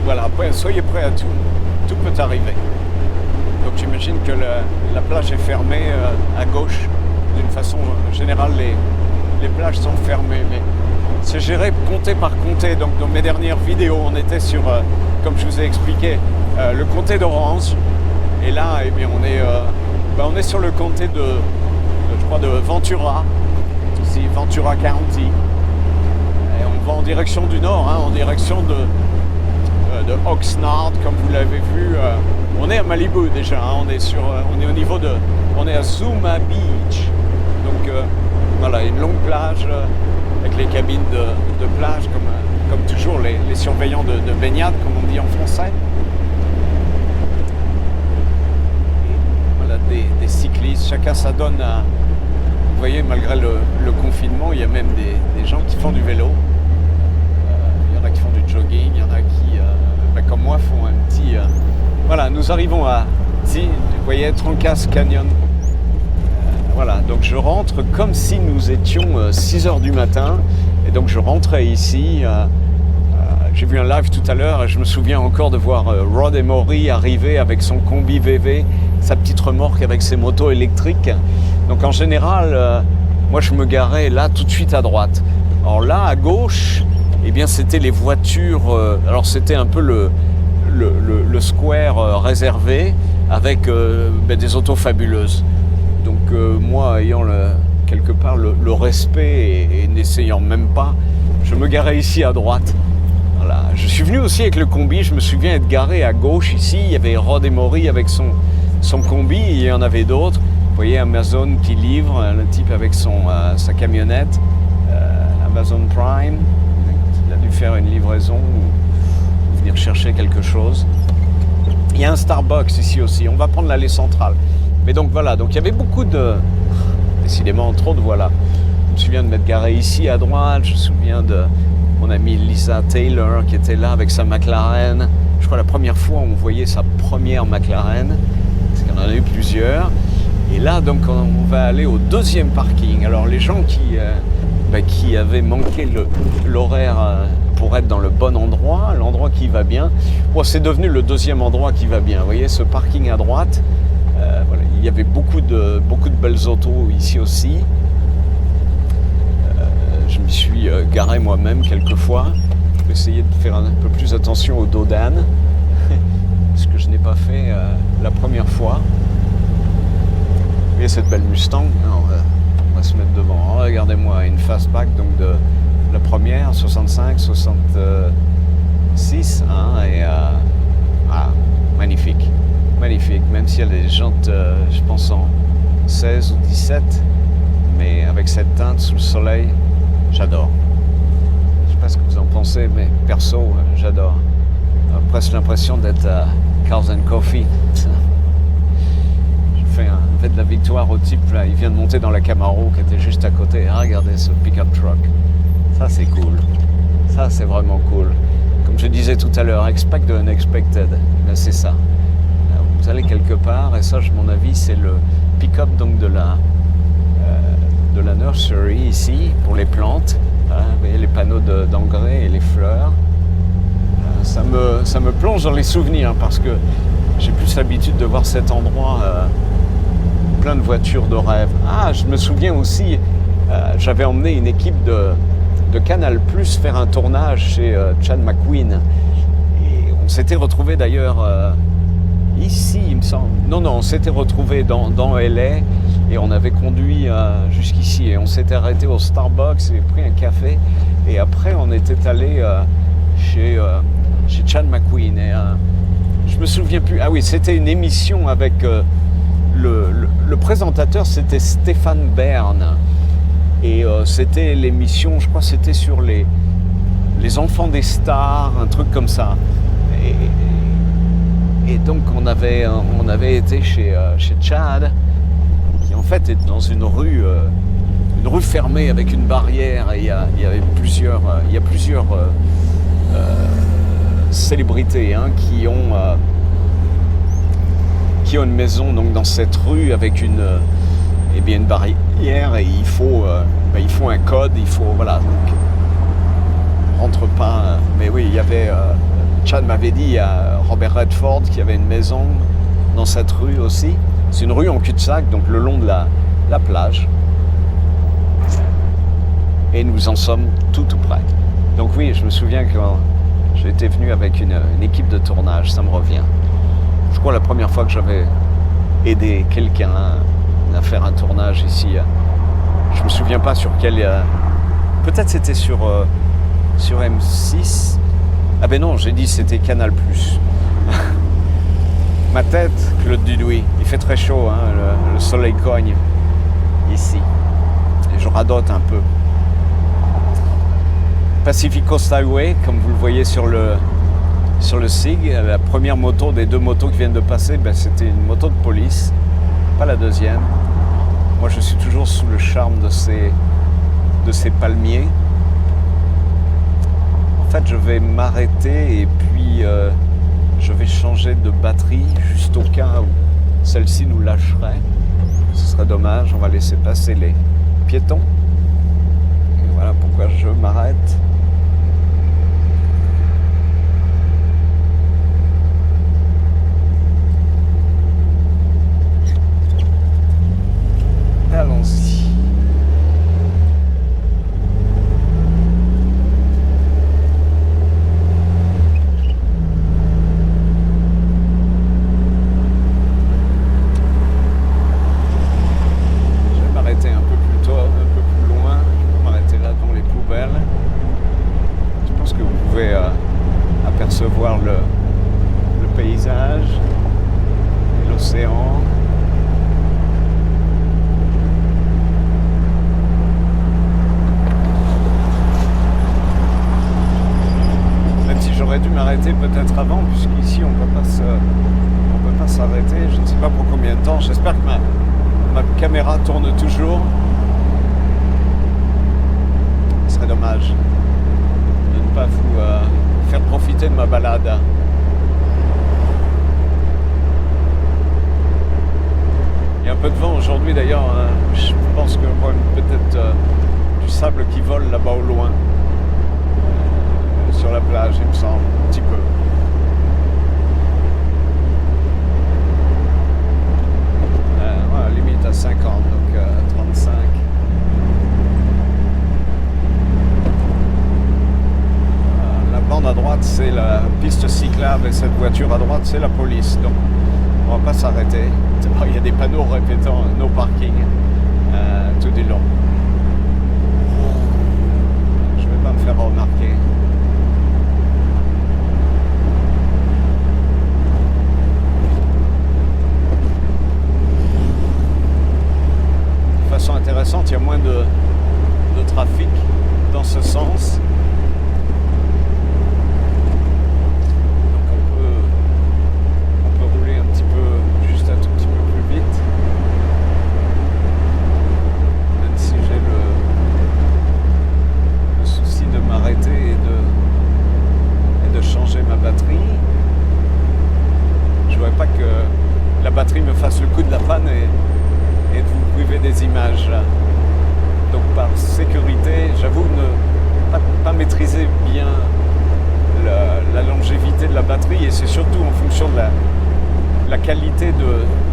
voilà, soyez prêts à tout. Tout peut arriver. Donc j'imagine que la plage est fermée à gauche. D'une façon générale, les plages sont fermées. Mais c'est géré comté par comté. Donc dans mes dernières vidéos, on était sur, comme je vous ai expliqué, le comté d'Orange. Et là, eh bien, on est sur le comté je crois, de Ventura. Ici, Ventura County. Et on va en direction du nord, en direction de Oxnard, comme vous l'avez vu. On est à Malibu déjà, on est à Zuma Beach. Donc voilà, une longue plage avec les cabines de plage, comme toujours les surveillants de baignade, comme on dit en français. Et voilà, des cyclistes, chacun ça donne à... Vous voyez, malgré le confinement, il y a même des gens qui font du vélo. Il y en a qui font du jogging, il y en a qui, comme moi, font un petit... Voilà, nous arrivons vous voyez, Trancas Canyon. Voilà, donc je rentre comme si nous étions 6 heures du matin. Et donc je rentrais ici. J'ai vu un live tout à l'heure et je me souviens encore de voir Rod Emory arriver avec son combi VV, sa petite remorque avec ses motos électriques. Donc en général, moi je me garais là tout de suite à droite. Alors là, à gauche, eh bien c'était les voitures, alors c'était un peu le square réservé avec des autos fabuleuses. Donc moi ayant quelque part le respect et n'essayant même pas, je me garais ici à droite. Voilà. Je suis venu aussi avec le combi, je me souviens être garé à gauche ici, il y avait Rod Emory avec son combi, et il y en avait d'autres. Vous voyez Amazon qui livre, le type avec sa camionnette, Amazon Prime, il a dû faire une livraison ou venir chercher quelque chose. Il y a un Starbucks ici aussi, on va prendre l'allée centrale. Mais donc voilà, donc il y avait beaucoup décidément trop de voilà. Je me souviens de m'être garé ici à droite, je me souviens de mon amie Lisa Taylor qui était là avec sa McLaren. Je crois la première fois on voyait sa première McLaren, parce qu'il y en a eu plusieurs. Et là donc on va aller au deuxième parking. Alors les gens qui avaient manqué l'horaire pour être dans le bon endroit, l'endroit qui va bien, bon, c'est devenu le deuxième endroit qui va bien. Vous voyez ce parking à droite, voilà, il y avait beaucoup de belles autos ici aussi. Je m'y suis garé moi-même quelques fois. Je vais essayer de faire un peu plus attention au dos d'âne, ce que je n'ai pas fait la première fois. Vous voyez cette belle Mustang, on va se mettre devant. Oh, regardez-moi, une fastback donc de la première, 65, 66, magnifique, magnifique. Même si elle a des jantes, je pense en 16 ou 17, mais avec cette teinte sous le soleil, j'adore. Je sais pas ce que vous en pensez, mais perso, j'adore. J'ai presque l'impression d'être à Cars & Coffee. Je fais de la victoire au type, là, il vient de monter dans la Camaro qui était juste à côté. Ah, regardez ce pick-up truck. Ça, c'est cool. Ça, c'est vraiment cool. Comme je disais tout à l'heure, expect the unexpected. Là, c'est ça. Là, vous allez quelque part, et ça, à mon avis, c'est le pick-up donc de la nursery ici, pour les plantes. Hein, vous voyez les panneaux d'engrais et les fleurs. Ça me plonge dans les souvenirs parce que j'ai plus l'habitude de voir cet endroit plein de voitures de rêve. Ah, je me souviens aussi, j'avais emmené une équipe de Canal+ faire un tournage chez Chad McQueen. Et on s'était retrouvés d'ailleurs ici, il me semble. Non, on s'était retrouvés dans LA et on avait conduit jusqu'ici. Et on s'était arrêté au Starbucks et pris un café. Et après, on était allé chez Chad McQueen. Et je me souviens plus. Ah oui, c'était une émission avec le présentateur, c'était Stéphane Bern. Et c'était l'émission, je crois que c'était sur les enfants des stars, un truc comme ça. Et donc on avait été chez Chad, qui en fait est dans une rue fermée avec une barrière. Et il y a plusieurs célébrités qui ont une maison donc dans cette rue avec une barrière, et il faut un code, il faut voilà, donc on rentre pas, mais oui, il y avait Chad m'avait dit, il y a Robert Redford qui avait une maison dans cette rue aussi. C'est une rue en cul-de-sac, donc le long de la plage. Et nous en sommes tout près. Donc oui, je me souviens quand j'étais venu avec une équipe de tournage, ça me revient. Je crois la première fois que j'avais aidé quelqu'un à faire un tournage ici. Je me souviens pas sur quel... peut-être c'était sur M6. Ah ben non, j'ai dit c'était Canal+. Ma tête, Claude Dudouis. Il fait très chaud, hein, le soleil cogne ici. Et je radote un peu. Pacific Coast Highway, comme vous le voyez sur le SIG, la première moto des deux motos qui viennent de passer, ben, c'était une moto de police, pas la deuxième. Moi je suis toujours sous le charme de ces palmiers. En fait je vais m'arrêter et puis je vais changer de batterie juste au cas où celle-ci nous lâcherait. Ce serait dommage, on va laisser passer les piétons. Et voilà pourquoi je m'arrête. Allons-y. Je vais m'arrêter un peu plus tôt, un peu plus loin. Je peux m'arrêter là devant les poubelles. Je pense que vous pouvez apercevoir le paysage et l'océan. J'aurais dû m'arrêter peut-être avant, puisqu'ici on peut pas s'arrêter. Je ne sais pas pour combien de temps. J'espère que ma caméra tourne toujours. Ce serait dommage de ne pas vous faire profiter de ma balade. Il y a un peu de vent aujourd'hui d'ailleurs. Hein. Je pense que peut-être du sable qui vole là-bas au loin. Sur la plage, il me semble, un petit peu. Voilà, limite à 50, donc 35. La bande à droite, c'est la piste cyclable et cette voiture à droite, c'est la police. Donc, on va pas s'arrêter. Il y a des panneaux répétant « No parking » tout du long. Je vais pas me faire remarquer. Intéressante, il y a moins de trafic dans ce sens. Donc on peut rouler un petit peu, juste un tout petit peu plus vite. Même si j'ai le souci de m'arrêter et de changer ma batterie. Je ne voudrais pas que la batterie me fasse le coup de la panne et de vous priver des images. Donc par sécurité, j'avoue ne pas maîtriser bien la longévité de la batterie, et c'est surtout en fonction de la qualité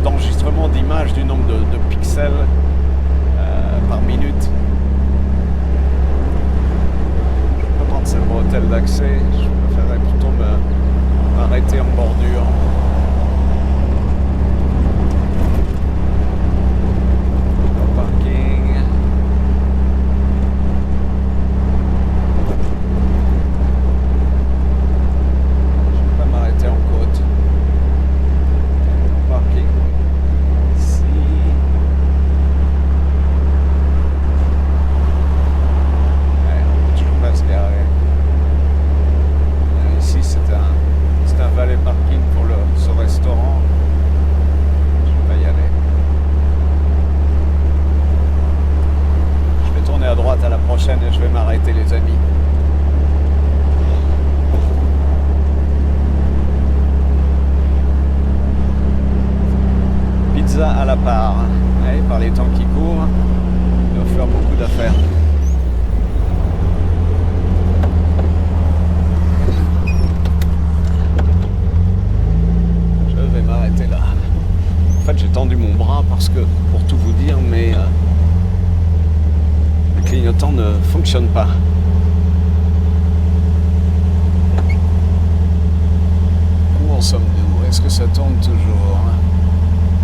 d'enregistrement d'image, du nombre de pixels par minute. Je peux prendre cette bretelle d'accès, je préférerais plutôt m'arrêter en bordure. Et je vais m'arrêter, les amis. Pizza à la part. Ouais, par les temps qui courent, il va faire beaucoup d'affaires. j'ai tendu mon bras parce que, pour tout vous dire, le clignotant ne fonctionne pas. Où en sommes-nous? Est-ce que ça tourne toujours?